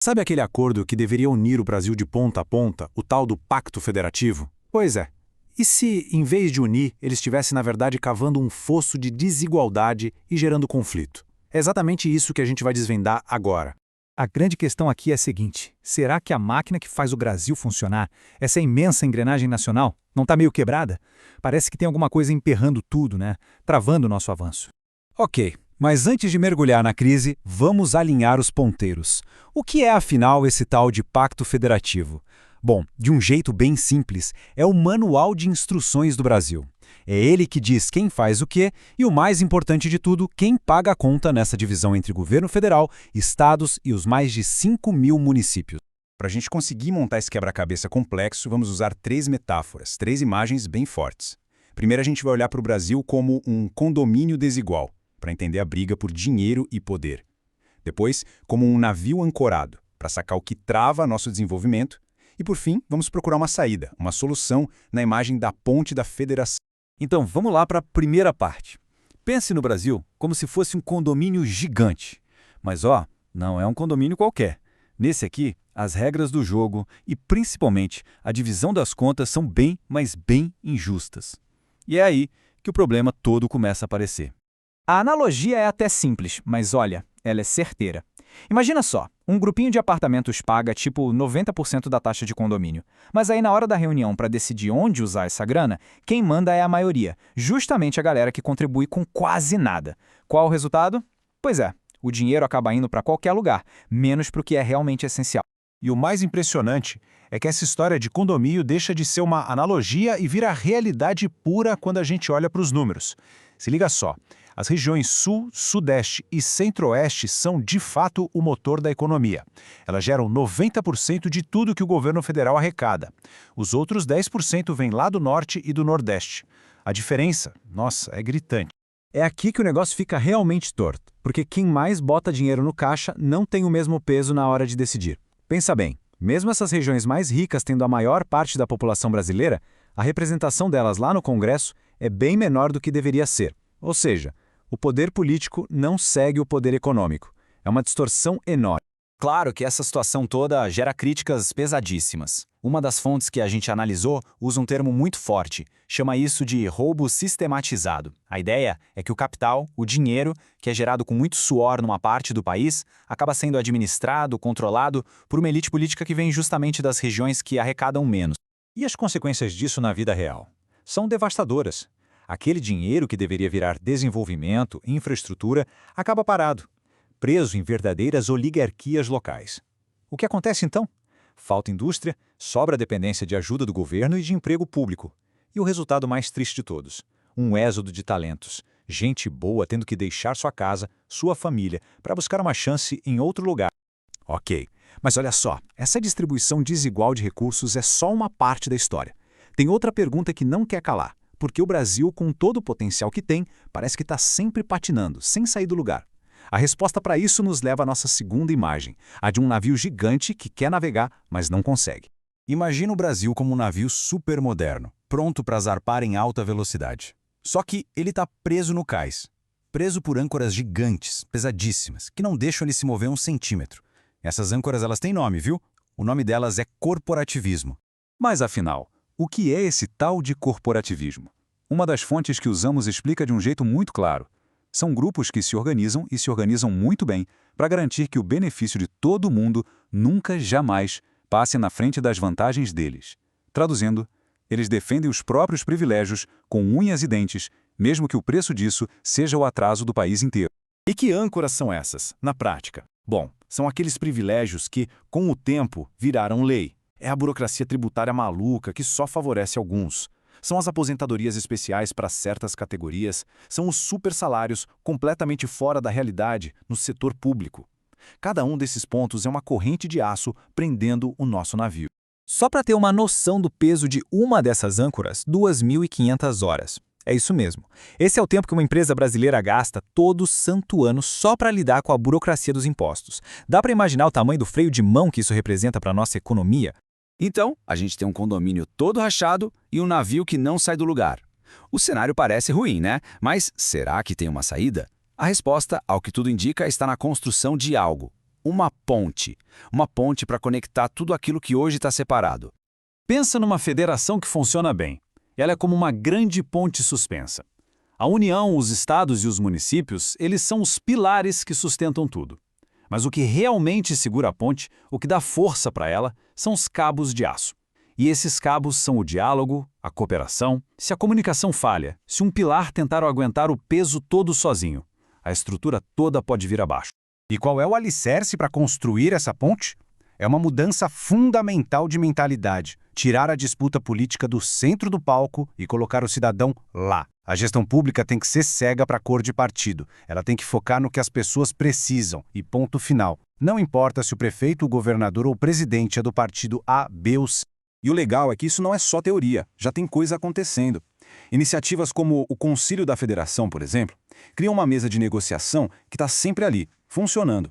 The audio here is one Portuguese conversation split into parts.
Sabe aquele acordo que deveria unir o Brasil de ponta a ponta, o tal do Pacto Federativo? Pois é. E se, em vez de unir, ele estivesse, na verdade, cavando um fosso de desigualdade e gerando conflito? É exatamente isso que a gente vai desvendar agora. A grande questão aqui é a seguinte: será que a máquina que faz o Brasil funcionar, essa imensa engrenagem nacional, não está meio quebrada? Parece que tem alguma coisa emperrando tudo, né? Travando o nosso avanço. Ok, mas antes de mergulhar na crise, vamos alinhar os ponteiros. O que é, afinal, esse tal de Pacto Federativo? Bom, de um jeito bem simples, é o Manual de Instruções do Brasil. É ele que diz quem faz o quê e, o mais importante de tudo, quem paga a conta nessa divisão entre governo federal, estados e os mais de 5.000 municípios. Para a gente conseguir montar esse quebra-cabeça complexo, vamos usar 3 metáforas, 3 imagens bem fortes. Primeiro, a gente vai olhar para o Brasil como um condomínio desigual, para entender a briga por dinheiro e poder. Depois, como um navio ancorado, para sacar o que trava nosso desenvolvimento. E, por fim, vamos procurar uma saída, uma solução na imagem da ponte da federação. Então, vamos lá para a primeira parte. Pense no Brasil como se fosse um condomínio gigante. Mas, não é um condomínio qualquer. Nesse aqui, as regras do jogo e, principalmente, a divisão das contas são bem, mas bem injustas. E é aí que o problema todo começa a aparecer. A analogia é até simples, mas olha, ela é certeira. Imagina só, um grupinho de apartamentos paga tipo 90% da taxa de condomínio. Mas aí na hora da reunião para decidir onde usar essa grana, quem manda é a maioria, justamente a galera que contribui com quase nada. Qual o resultado? Pois é, o dinheiro acaba indo para qualquer lugar, menos para o que é realmente essencial. E o mais impressionante é que essa história de condomínio deixa de ser uma analogia e vira realidade pura quando a gente olha para os números. Se liga só, as regiões Sul, Sudeste e Centro-Oeste são, de fato, o motor da economia. Elas geram 90% de tudo que o governo federal arrecada. Os outros 10% vêm lá do Norte e do Nordeste. A diferença, nossa, é gritante. É aqui que o negócio fica realmente torto, porque quem mais bota dinheiro no caixa não tem o mesmo peso na hora de decidir. Pensa bem, mesmo essas regiões mais ricas tendo a maior parte da população brasileira, a representação delas lá no Congresso é bem menor do que deveria ser. Ou seja, o poder político não segue o poder econômico. É uma distorção enorme. Claro que essa situação toda gera críticas pesadíssimas. Uma das fontes que a gente analisou usa um termo muito forte, chama isso de roubo sistematizado. A ideia é que o capital, o dinheiro, que é gerado com muito suor numa parte do país, acaba sendo administrado, controlado por uma elite política que vem justamente das regiões que arrecadam menos. E as consequências disso na vida real? São devastadoras. Aquele dinheiro que deveria virar desenvolvimento, infraestrutura, acaba parado, preso em verdadeiras oligarquias locais. O que acontece então? Falta indústria, sobra dependência de ajuda do governo e de emprego público. E o resultado mais triste de todos, um êxodo de talentos, gente boa tendo que deixar sua casa, sua família, para buscar uma chance em outro lugar. Ok, mas olha só, essa distribuição desigual de recursos é só uma parte da história. Tem outra pergunta que não quer calar. Porque o Brasil, com todo o potencial que tem, parece que está sempre patinando, sem sair do lugar. A resposta para isso nos leva à nossa segunda imagem, a de um navio gigante que quer navegar, mas não consegue. Imagina o Brasil como um navio supermoderno, pronto para zarpar em alta velocidade. Só que ele está preso no cais, preso por âncoras gigantes, pesadíssimas, que não deixam ele se mover um centímetro. Essas âncoras elas têm nome, viu? O nome delas é corporativismo. Mas afinal, o que é esse tal de corporativismo? Uma das fontes que usamos explica de um jeito muito claro. São grupos que se organizam e se organizam muito bem para garantir que o benefício de todo mundo nunca, jamais, passe na frente das vantagens deles. Traduzindo, eles defendem os próprios privilégios com unhas e dentes, mesmo que o preço disso seja o atraso do país inteiro. E que âncoras são essas, na prática? Bom, são aqueles privilégios que, com o tempo, viraram lei. É a burocracia tributária maluca que só favorece alguns. São as aposentadorias especiais para certas categorias. São os supersalários completamente fora da realidade no setor público. Cada um desses pontos é uma corrente de aço prendendo o nosso navio. Só para ter uma noção do peso de uma dessas âncoras, 2.500 horas. É isso mesmo. Esse é o tempo que uma empresa brasileira gasta todo santo ano só para lidar com a burocracia dos impostos. Dá para imaginar o tamanho do freio de mão que isso representa para a nossa economia? Então, a gente tem um condomínio todo rachado e um navio que não sai do lugar. O cenário parece ruim, né? Mas será que tem uma saída? A resposta, ao que tudo indica, está na construção de algo. uma ponte. Uma ponte para conectar tudo aquilo que hoje está separado. Pensa numa federação que funciona bem. Ela é como uma grande ponte suspensa. A União, os estados e os municípios, eles são os pilares que sustentam tudo. Mas o que realmente segura a ponte, o que dá força para ela, são os cabos de aço. E esses cabos são o diálogo, a cooperação. Se a comunicação falha, se um pilar tentar aguentar o peso todo sozinho, a estrutura toda pode vir abaixo. E qual é o alicerce para construir essa ponte? É uma mudança fundamental de mentalidade. Tirar a disputa política do centro do palco e colocar o cidadão lá. A gestão pública tem que ser cega para a cor de partido. Ela tem que focar no que as pessoas precisam e ponto final. Não importa se o prefeito, o governador ou o presidente é do partido A, B ou C. E o legal é que isso não é só teoria, já tem coisa acontecendo. Iniciativas como o Concílio da Federação, por exemplo, criam uma mesa de negociação que está sempre ali, funcionando.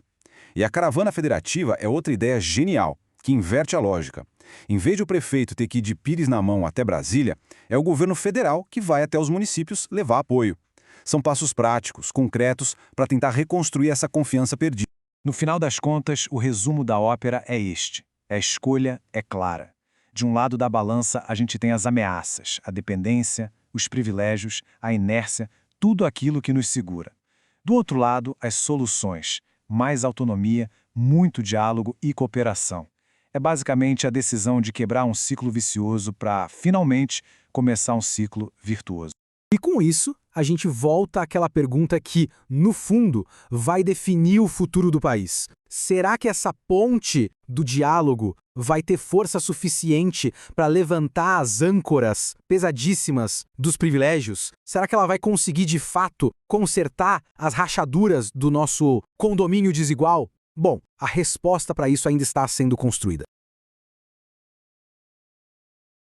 E a caravana federativa é outra ideia genial, que inverte a lógica. Em vez de o prefeito ter que ir de pires na mão até Brasília, é o governo federal que vai até os municípios levar apoio. São passos práticos, concretos, para tentar reconstruir essa confiança perdida. No final das contas, o resumo da ópera é este. A escolha é clara. De um lado da balança, a gente tem as ameaças, a dependência, os privilégios, a inércia, tudo aquilo que nos segura. Do outro lado, as soluções, mais autonomia, muito diálogo e cooperação. É basicamente a decisão de quebrar um ciclo vicioso para, finalmente, começar um ciclo virtuoso. E com isso, a gente volta àquela pergunta que, no fundo, vai definir o futuro do país. Será que essa ponte do diálogo vai ter força suficiente para levantar as âncoras pesadíssimas dos privilégios? Será que ela vai conseguir, de fato, consertar as rachaduras do nosso condomínio desigual? Bom, a resposta para isso ainda está sendo construída.